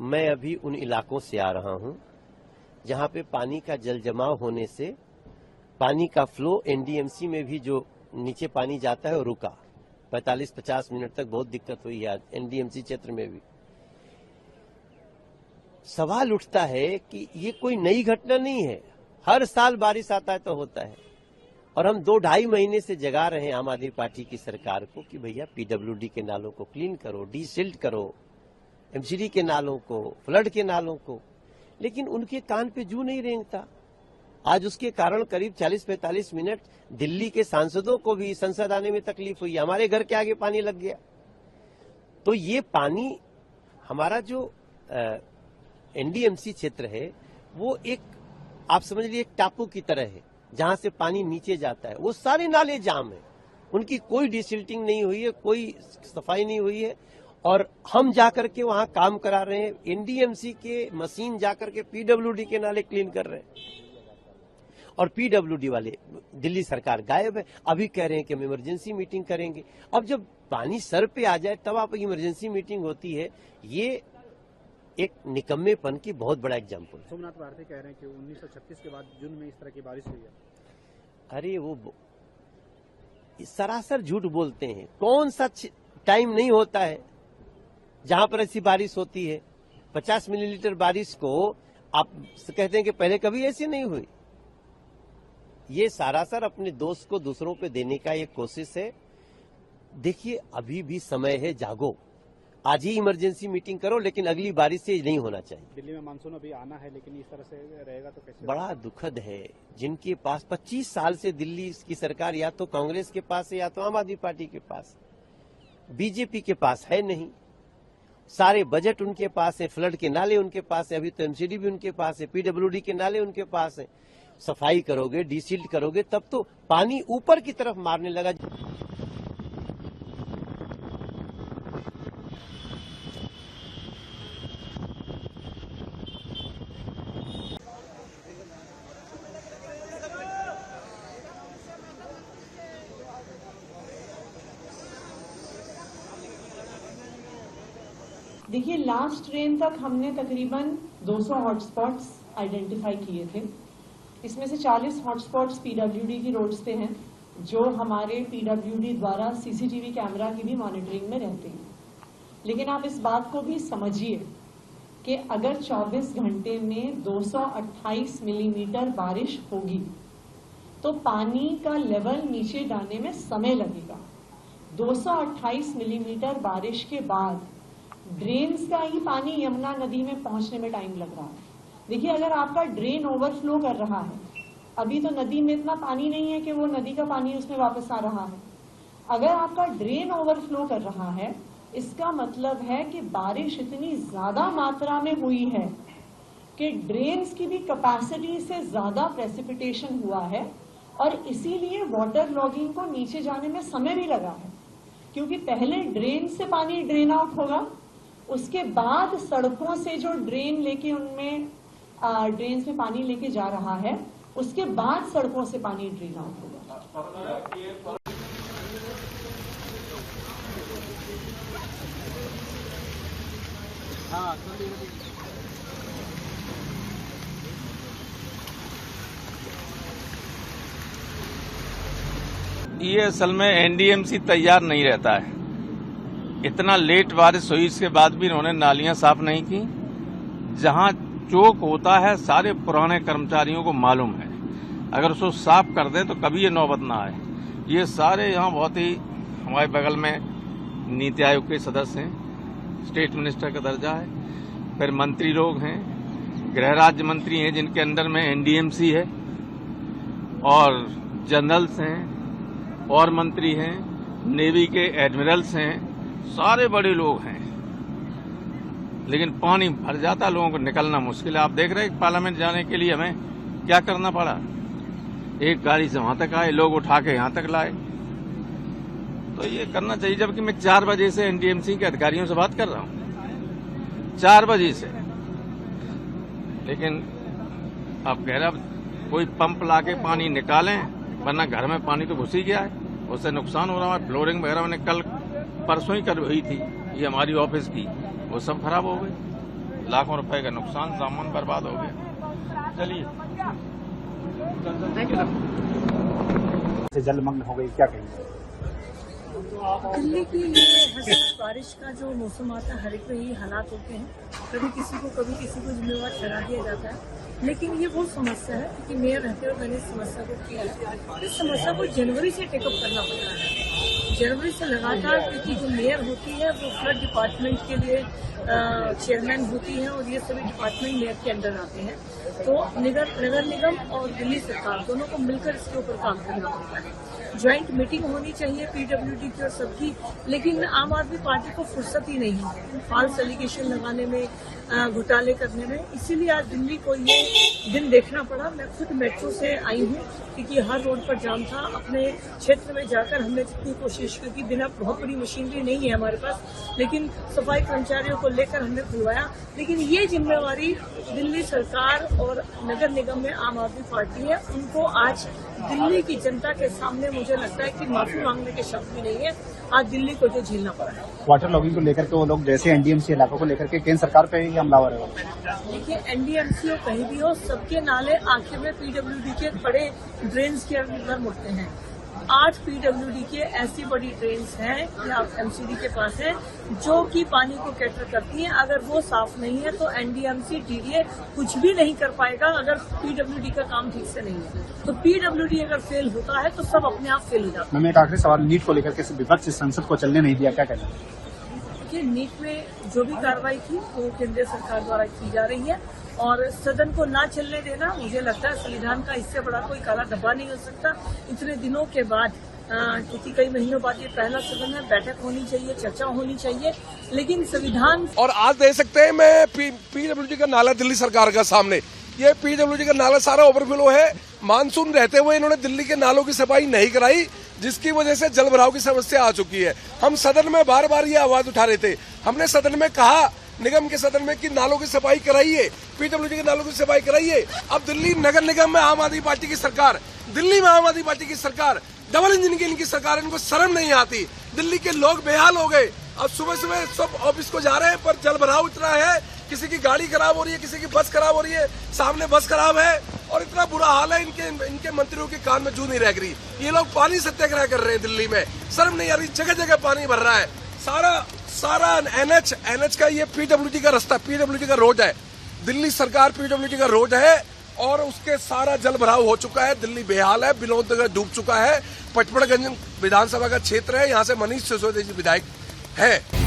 मैं अभी उन इलाकों से आ रहा हूं जहां पे पानी का जल जमाव होने से पानी का फ्लो एनडीएमसी में भी जो नीचे पानी जाता है वो रुका। 45-50 मिनट तक बहुत दिक्कत हुई है आज एनडीएमसी क्षेत्र में भी। सवाल उठता है कि ये कोई नई घटना नहीं है, हर साल बारिश आता है तो होता है। और हम 2-2.5 महीने से जगा रहे हैं आम आदमी पार्टी की सरकार को कि भैया पीडब्ल्यूडी के नालों को क्लीन करो, डीसिल्ट करो, एमसीडी के नालों को, फ्लड के नालों को, लेकिन उनके कान पे जू नहीं रेंगता। आज उसके कारण करीब 40-45 मिनट दिल्ली के सांसदों को भी संसद आने में तकलीफ हुई। हमारे घर के आगे पानी लग गया। तो ये पानी हमारा जो एनडीएमसी क्षेत्र है वो एक, आप समझ लीजिए, एक टापू की तरह है जहां से पानी नीचे जाता है। वो सारे नाले जाम है, उनकी कोई डिसिल्टिंग नहीं हुई है, कोई सफाई नहीं हुई है। और हम जाकर के वहां काम करा रहे हैं, एनडीएमसी के मशीन जाकर के पीडब्ल्यूडी के नाले क्लीन कर रहे हैं। और पीडब्ल्यूडी वाले, दिल्ली सरकार गायब है। अभी कह रहे हैं कि हम इमरजेंसी मीटिंग करेंगे। अब जब पानी सर पे आ जाए तब आप इमरजेंसी मीटिंग होती है। ये एक निकम्मेपन की बहुत बड़ा एग्जाम्पल है। सोमनाथ भारती कह रहे हैं कि 1936 के बाद जून में इस तरह की बारिश हुई है। अरे वो सरासर झूठ बोलते हैं। कौन सा टाइम नहीं होता है जहां पर ऐसी बारिश होती है? 50 मिलीलीटर बारिश को आप कहते हैं कि पहले कभी ऐसी नहीं हुई। ये सरासर अपने दोस्त को दूसरों पे देने का एक कोशिश है। देखिए, अभी भी समय है, जागो। आज ही इमरजेंसी मीटिंग करो, लेकिन अगली बारिश से नहीं होना चाहिए। दिल्ली में मानसून अभी आना है, लेकिन इस तरह से रहेगा तो कैसे? बड़ा दुखद है। जिनके पास 25 साल से दिल्ली की सरकार या तो कांग्रेस के पास है या तो आम आदमी पार्टी के पास, बीजेपी के पास है नहीं। सारे बजट उनके पास है, फ्लड के नाले उनके पास है, अभी तो एमसीडी भी उनके पास है, पीडब्ल्यूडी के नाले उनके पास है। सफाई करोगे, डीसिल्ट करोगे, तब तो पानी ऊपर की तरफ मारने लगा। देखिए, लास्ट ट्रेन तक हमने तकरीबन 200 हॉटस्पॉट्स आइडेंटिफाई किए थे। इसमें से 40 हॉटस्पॉट्स पीडब्ल्यूडी की रोड्स पे हैं, जो हमारे पीडब्ल्यूडी द्वारा सीसीटीवी कैमरा की भी मॉनिटरिंग में रहते हैं। लेकिन आप इस बात को भी समझिए कि अगर 24 घंटे में 228 मिलीमीटर बारिश होगी तो पानी का लेवल नीचे जाने में समय लगेगा। 228 मिलीमीटर बारिश के बाद ड्रेन्स का ही पानी यमुना नदी में पहुंचने में टाइम लग रहा है। देखिए, अगर आपका ड्रेन ओवरफ्लो कर रहा है, अभी तो नदी में इतना पानी नहीं है कि वो नदी का पानी उसमें वापस आ रहा है। अगर आपका ड्रेन ओवरफ्लो कर रहा है, इसका मतलब है कि बारिश इतनी ज्यादा मात्रा में हुई है कि ड्रेन्स की भी कैपेसिटी से ज्यादा प्रेसिपिटेशन हुआ है, और इसीलिए वाटर लॉगिंग को नीचे जाने में समय भी लगा है। क्योंकि पहले ड्रेन से पानी ड्रेन आउट होगा, उसके बाद सड़कों से जो ड्रेन लेके उनमें ड्रेन्स में पानी लेके जा रहा है, उसके बाद सड़कों से पानी ड्रेन आउट होगा। ये असल में एनडीएमसी तैयार नहीं रहता है। इतना लेट बारिश हुई, इसके बाद भी इन्होंने नालियां साफ नहीं की। जहां चोक होता है सारे पुराने कर्मचारियों को मालूम है, अगर उसको साफ कर दें तो कभी ये नौबत ना आए। ये सारे यहाँ बहुत ही, हमारे बगल में नीति आयोग के सदस्य हैं, स्टेट मिनिस्टर का दर्जा है, फिर मंत्री लोग हैं, गृह राज्य मंत्री हैं जिनके अंडर में एनडीएमसी है, और जनरल्स हैं और मंत्री हैं, नेवी के एडमिरल्स हैं, सारे बड़े लोग हैं। लेकिन पानी भर जाता, लोगों को निकलना मुश्किल है। आप देख रहे हैं पार्लियामेंट जाने के लिए हमें क्या करना पड़ा, एक गाड़ी से वहां तक आए, लोग उठा के यहां तक लाए। तो ये करना चाहिए, जबकि मैं 4 बजे से एनडीएमसी के अधिकारियों से बात कर रहा हूं, 4 बजे से। लेकिन आप कह रहे कोई पंप लाके पानी निकालें, वरना घर में पानी तो घुस ही गया है, उससे नुकसान हो रहा है। फ्लोरिंग वगैरह मैंने कल परसों ही कर हुई थी ये हमारी ऑफिस की, वो सब खराब हो गई, लाखों रुपए का नुकसान, सामान बर्बाद हो गया। चलिए जलमग्न हो गई, क्या कहेंगे? दिल्ली की ये हर बारिश का जो मौसम आता है, हर एक में यही हालात होते हैं। कभी किसी को जिम्मेवार ठहरा दिया जाता है, लेकिन ये वो समस्या है क्योंकि मेयर रहते हुए मैंने इस समस्या को किया है। इस समस्या को जनवरी से टेकअप करना पड़ता है। जनवरी से लगातार, क्योंकि जो मेयर होती है वो फ्लड डिपार्टमेंट के लिए चेयरमैन होती है और ये सभी डिपार्टमेंट मेयर के अंडर आते हैं। तो नगर निगम और दिल्ली सरकार दोनों को मिलकर इसके ऊपर काम करना पड़ता है। ज्वाइंट मीटिंग होनी चाहिए पीडब्ल्यूडी की और सबकी, लेकिन आम आदमी पार्टी को फुर्सत ही नहीं है फॉल्स एलिगेशन लगाने में, घोटाले करने में। इसीलिए आज दिल्ली को ये दिन देखना पड़ा। मैं खुद मेट्रो से आई हूँ क्योंकि हर रोड पर जाम था। अपने क्षेत्र में जाकर हमने जितनी कोशिश की, क्योंकि बिना बहुत बड़ी मशीनरी नहीं है हमारे पास, लेकिन सफाई कर्मचारियों को लेकर हमने खुलवाया। लेकिन ये जिम्मेवारी दिल्ली सरकार और नगर निगम में आम आदमी पार्टी है। उनको आज दिल्ली की जनता के सामने मुझे लगता है कि माफी मांगने के शब्द भी नहीं है। आज दिल्ली को जो झेलना पड़ा है वाटर लॉगिंग को लेकर के, वो लोग जैसे एनडीएमसी इलाकों को लेकर के केंद्र सरकार पे ही हमलावर है। देखिए, एनडीएमसी हो कहीं भी हो, सबके नाले आखिर में पीडब्ल्यूडी के बड़े ड्रेन्स के अंदर मुड़ते हैं। 8 पीडब्ल्यूडी के ऐसी बड़ी ड्रेन्स हैं या एमसीडी के पास है जो कि पानी को कैटर करती हैं। अगर वो साफ नहीं है तो एनडीएमसी डीडीए कुछ भी नहीं कर पाएगा अगर पीडब्ल्यूडी का काम ठीक से नहीं है। तो पीडब्ल्यूडी अगर फेल होता है तो सब अपने आप फेल हो जाता है। मैं एक आखिरी सवाल, नीट को लेकर के विपक्ष संसद को चलने नहीं दिया, क्या कहना है? देखिए, नीट में जो भी कार्रवाई की वो केंद्रीय सरकार द्वारा की जा रही है और सदन को ना चलने देना, मुझे लगता है संविधान का इससे बड़ा कोई काला धब्बा नहीं हो सकता। इतने दिनों के बाद, क्योंकि कई महीनों बाद ये पहला सदन है, बैठक होनी चाहिए, चर्चा होनी चाहिए, लेकिन संविधान। और आज देख सकते हैं मैं पीडब्ल्यूडी का नाला दिल्ली सरकार का सामने, ये पीडब्ल्यूडी का नाला सारा ओवरफ्लो है। मानसून रहते हुए इन्होंने दिल्ली के नालों की सफाई नहीं कराई, जिसकी वजह से जल भराव की समस्या आ चुकी है। हम सदन में बार बार ये आवाज उठा रहे थे, हमने सदन में कहा, निगम के सदन में, कि नालों की सफाई कराइए, पीडब्ल्यूडी के नालों की सफाई कराइए। अब दिल्ली नगर निगम में आम आदमी पार्टी की सरकार, दिल्ली में आम आदमी पार्टी की सरकार, डबल इंजन की इनकी सरकार, इनको शर्म नहीं आती। दिल्ली के लोग बेहाल हो गए। अब सुबह सुबह सब ऑफिस को जा रहे हैं, पर जल भराव इतना है, किसी की गाड़ी खराब हो रही है, किसी की बस खराब हो रही है, सामने बस खराब है, और इतना बुरा हाल है। इनके मंत्रियों के कान में जू नहीं रह रही। ये लोग पानी सत्याग्रह कर रहे हैं दिल्ली में, शर्म नहीं आ रही। जगह जगह पानी भर रहा है, सारा एनएच का ये पीडब्ल्यूडी का रास्ता, पीडब्ल्यूडी का रोड है, दिल्ली सरकार पीडब्ल्यूडी का रोड है, और उसके सारा जल भराव हो चुका है। दिल्ली बेहाल है, बिलोंदगढ़ डूब चुका है। पचमढ़गंज विधानसभा का क्षेत्र है, यहाँ से मनीष सिसोदिया जी विधायक है।